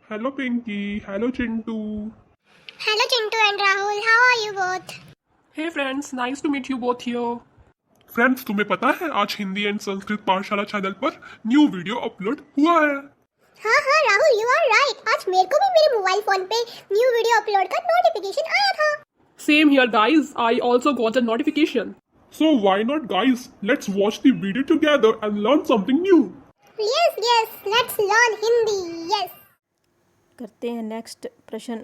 Hello Pinky, hello Chintu. Hello Chintu and Rahul, how are you both? Hey friends, nice to meet you both here. Friends, तुम्हें पता है आज Hindi and Sanskrit पाठशाला channel पर new video upload हुआ है। हाँ राहुल, यू आर राइट। आज मेरे को भी मेरे मोबाइल फोन पे न्यू वीडियो अपलोड का नोटिफिकेशन आया था। Same here guys, I also got a notification. So why not guys, let's watch the video together and learn something new. Yes, let's learn Hindi. Yes. करते हैं next प्रश्न।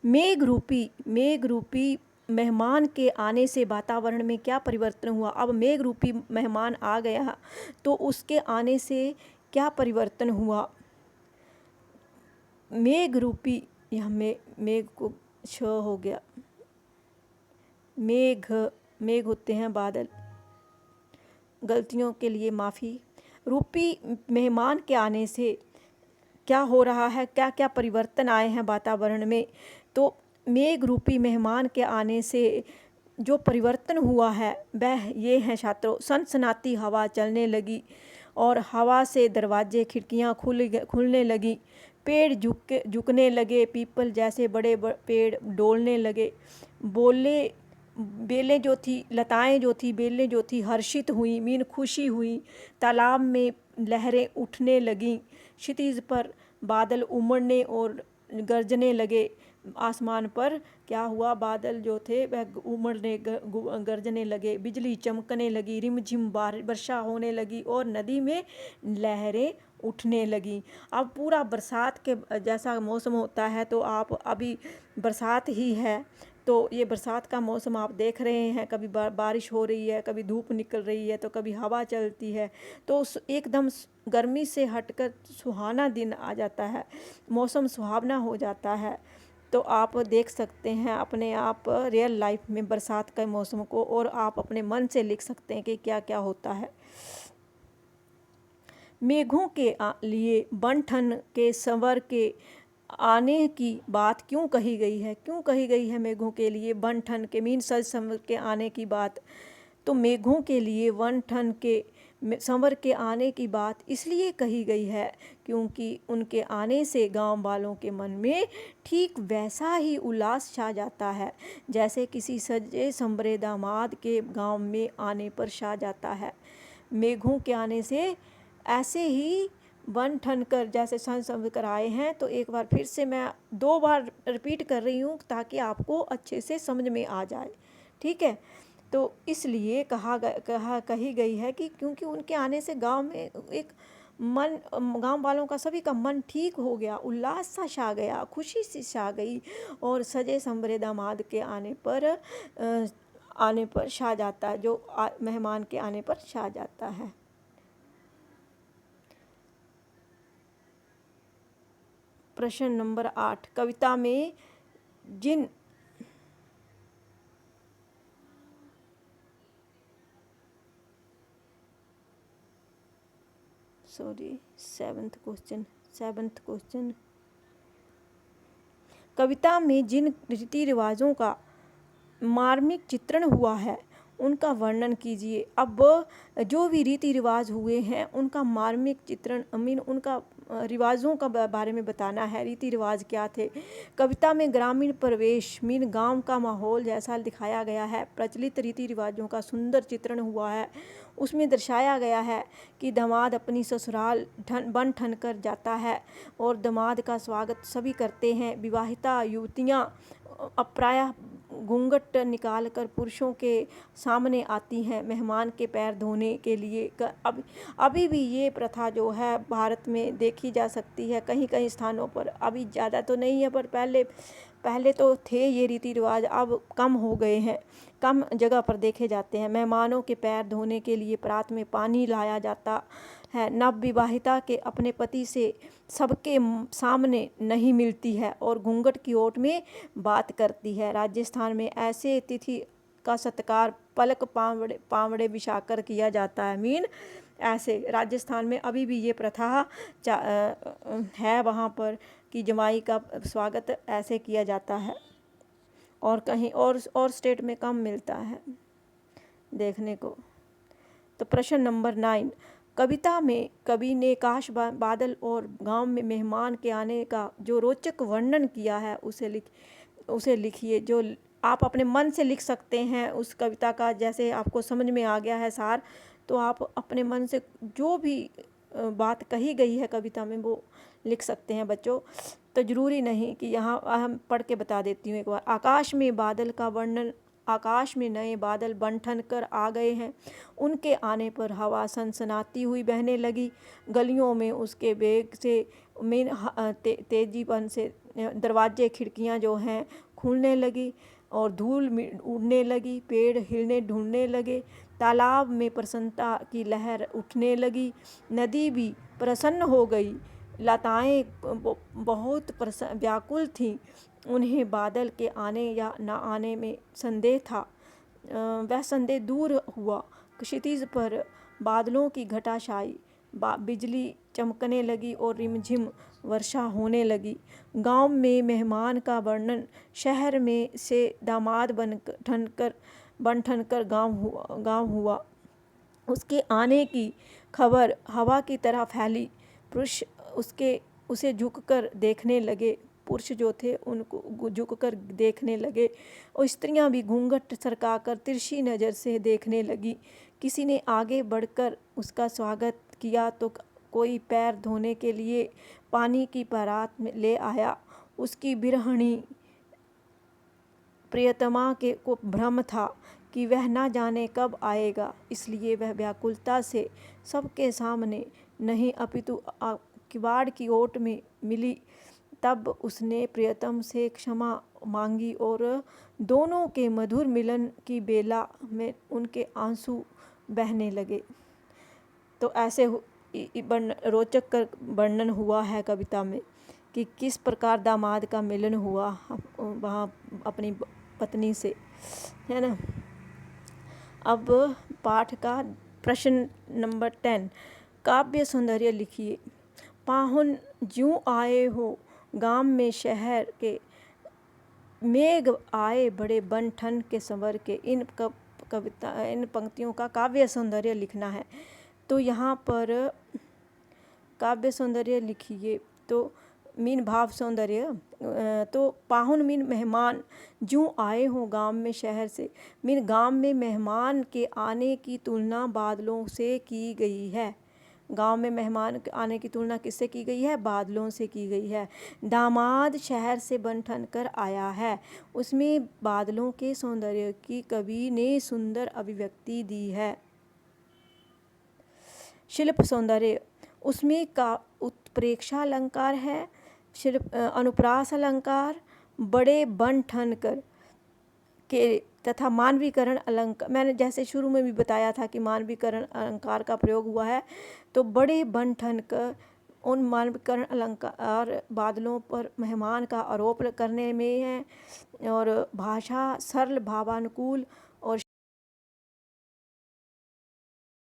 मेघ रूपी मेहमान के आने से वातावरण में क्या परिवर्तन हुआ। अब मेघ रूपी मेहमान आ गया तो उसके आने से क्या परिवर्तन हुआ। मेघ रूपी, यहाँ मेघ को छ हो गया। मेघ होते हैं बादल, गलतियों के लिए माफ़ी। रूपी मेहमान के आने से क्या हो रहा है, क्या क्या परिवर्तन आए हैं वातावरण में। तो मेघ रूपी मेहमान के आने से जो परिवर्तन हुआ है वह ये है छात्रों, सनसनाती हवा चलने लगी और हवा से दरवाजे खिड़कियां खुलने लगी। पेड़ झुकने लगे, पीपल जैसे बड़े पेड़ डोलने लगे। बेलें जो थी, लताएं जो थी, बेलें जो थी हर्षित हुई, मीन खुशी हुई। तालाब में लहरें उठने लगीं, क्षितिज पर बादल उमड़ने और गरजने लगे। आसमान पर क्या हुआ, बादल जो थे वह उमड़ने गरजने लगे, बिजली चमकने लगी, रिमझिम वर्षा होने लगी और नदी में लहरें उठने लगी। अब पूरा बरसात के जैसा मौसम होता है, तो आप अभी बरसात ही है, तो ये बरसात का मौसम आप देख रहे हैं। कभी बारिश हो रही है, कभी धूप निकल रही है, तो कभी हवा चलती है, तो एकदम गर्मी से हटकर सुहाना दिन आ जाता है, मौसम सुहावना हो जाता है। तो आप देख सकते हैं अपने आप रियल लाइफ में बरसात के मौसम को, और आप अपने मन से लिख सकते हैं कि क्या क्या होता है। मेघों के लिए बन ठन के संवर के आने की बात क्यों कही गई है। क्यों कही गई है मेघों के लिए बन ठन के, मीन सज संवर के आने की बात। तो मेघों के लिए वन ठन के संवर के आने की बात इसलिए कही गई है क्योंकि उनके आने से गांव वालों के मन में ठीक वैसा ही उल्लास छा जाता है जैसे किसी सजे संवरे दामाद के गांव में आने पर छा जाता है। मेघों के आने से ऐसे ही बन ठन कर जैसे सन संवर कर आए हैं। तो एक बार फिर से मैं 2 बार रिपीट कर रही हूँ ताकि आपको अच्छे से समझ में आ जाए, ठीक है। तो इसलिए कही गई है कि क्योंकि उनके आने से गांव में गांव वालों का सभी का मन ठीक हो गया, उल्लास सा छा गया, खुशी सी छा गई और सजे संवरे दामाद के आने पर छा जाता है, जो मेहमान के आने पर छा जाता है। प्रश्न नंबर 8। कविता में जिन सेवन्थ क्वेश्चन। कविता में जिन रीति रिवाजों का मार्मिक चित्रण हुआ है उनका वर्णन कीजिए। अब जो भी रीति रिवाज हुए हैं उनका मार्मिक चित्रण, मीन उनका रिवाजों का बारे में बताना है। रीति रिवाज क्या थे। कविता में ग्रामीण परिवेश, मीन गांव का माहौल जैसा दिखाया गया है। प्रचलित रीति रिवाजों का सुंदर चित्रण हुआ है। उसमें दर्शाया गया है कि दामाद अपनी ससुराल बन ठन कर जाता है और दामाद का स्वागत सभी करते हैं। विवाहिता युवतियाँ प्रायः घूंघट निकालकर पुरुषों के सामने आती हैं मेहमान के पैर धोने के लिए। अभी भी ये प्रथा जो है भारत में देखी जा सकती है कहीं कहीं स्थानों पर। अभी ज़्यादा तो नहीं है, पर पहले तो थे ये रीति रिवाज, अब कम हो गए हैं, कम जगह पर देखे जाते हैं। मेहमानों के पैर धोने के लिए प्रात में पानी लाया जाता है। नवविवाहिता के अपने पति से सबके सामने नहीं मिलती है और घूंघट की ओट में बात करती है। राजस्थान में ऐसे अतिथि का सत्कार पलक पावड़े बिछाकर किया जाता है। मीन ऐसे राजस्थान में अभी भी ये प्रथा है वहाँ पर कि जमाई का स्वागत ऐसे किया जाता है, और कहीं और स्टेट में कम मिलता है देखने को। तो प्रश्न नंबर 9। कविता में कवि ने काश बादल और गांव में मेहमान के आने का जो रोचक वर्णन किया है उसे लिखिए। जो आप अपने मन से लिख सकते हैं उस कविता का, जैसे आपको समझ में आ गया है सार, तो आप अपने मन से जो भी बात कही गई है कविता में वो लिख सकते हैं बच्चों। तो ज़रूरी नहीं कि यहाँ हम पढ़ के बता देती हूँ एक बार। आकाश में बादल का वर्णन। आकाश में नए बादल बन ठन कर आ गए हैं। उनके आने पर हवा सनसनाती हुई बहने लगी। गलियों में उसके वेग से तेजीपन से दरवाजे खिड़कियाँ जो हैं खुलने लगी और धूल उड़ने लगी। पेड़ हिलने ढूंढने लगे। तालाब में प्रसन्नता की लहर उठने लगी। नदी भी प्रसन्न हो गई। लताएं बहुत व्याकुल थीं। उन्हें बादल के आने या न आने में संदेह था। वह संदेह दूर हुआ। क्षितिज पर बादलों की घटा छाई। बिजली चमकने लगी और रिमझिम वर्षा होने लगी। गांव में मेहमान का वर्णन। शहर में से दामाद बन ठन कर गांव हुआ। उसके आने की खबर हवा की तरह फैली। पुरुष उसे झुककर देखने लगे। पुरुष जो थे उनको झुककर देखने लगे और स्त्रियां भी घूंघट सरकाकर तिरछी नज़र से देखने लगी। किसी ने आगे बढ़कर उसका स्वागत किया तो कोई पैर धोने के लिए पानी की परात ले आया। उसकी बिरहणी प्रियतमा को भ्रम था कि वह ना जाने कब आएगा, इसलिए वह व्याकुलता से सबके सामने नहीं अपितु किवाड़ की ओट में मिली। तब उसने प्रियतम से क्षमा मांगी और दोनों के मधुर मिलन की बेला में उनके आंसू बहने लगे। तो ऐसे रोचक वर्णन हुआ है कविता में कि किस प्रकार दामाद का मिलन हुआ वहाँ अपनी पत्नी से, है ना। अब पाठ का प्रश्न नंबर 10। काव्य सौंदर्य लिखिए। पाहुन ज्यों आए हो गाम में शहर के, मेघ आए बड़े बन ठन के संवर के। इन पंक्तियों का काव्य सौंदर्य लिखना है। तो यहाँ पर काव्य सौंदर्य लिखिए। तो मीन भाव सौंदर्य। तो पाहुन मीन मेहमान। ज्यों आए हो गांव में शहर से मीन गांव में मेहमान के आने की तुलना बादलों से की गई है। गांव में मेहमान आने की तुलना किससे की गई है? बादलों से की गई है। दामाद शहर से बन ठन कर आया है। उसमें बादलों के सौंदर्य की कवि ने सुंदर अभिव्यक्ति दी है। शिल्प सौंदर्य। उसमें का उत्प्रेक्षा अलंकार है। शिल्प अनुप्रास अलंकार, बड़े बन ठन कर के तथा मानवीकरण अलंकार। मैंने जैसे शुरू में भी बताया था कि मानवीकरण अलंकार का प्रयोग हुआ है। तो बड़े बन ठन कर उन मानवीकरण अलंकार बादलों पर मेहमान का आरोप करने में है। और भाषा सरल भावानुकूल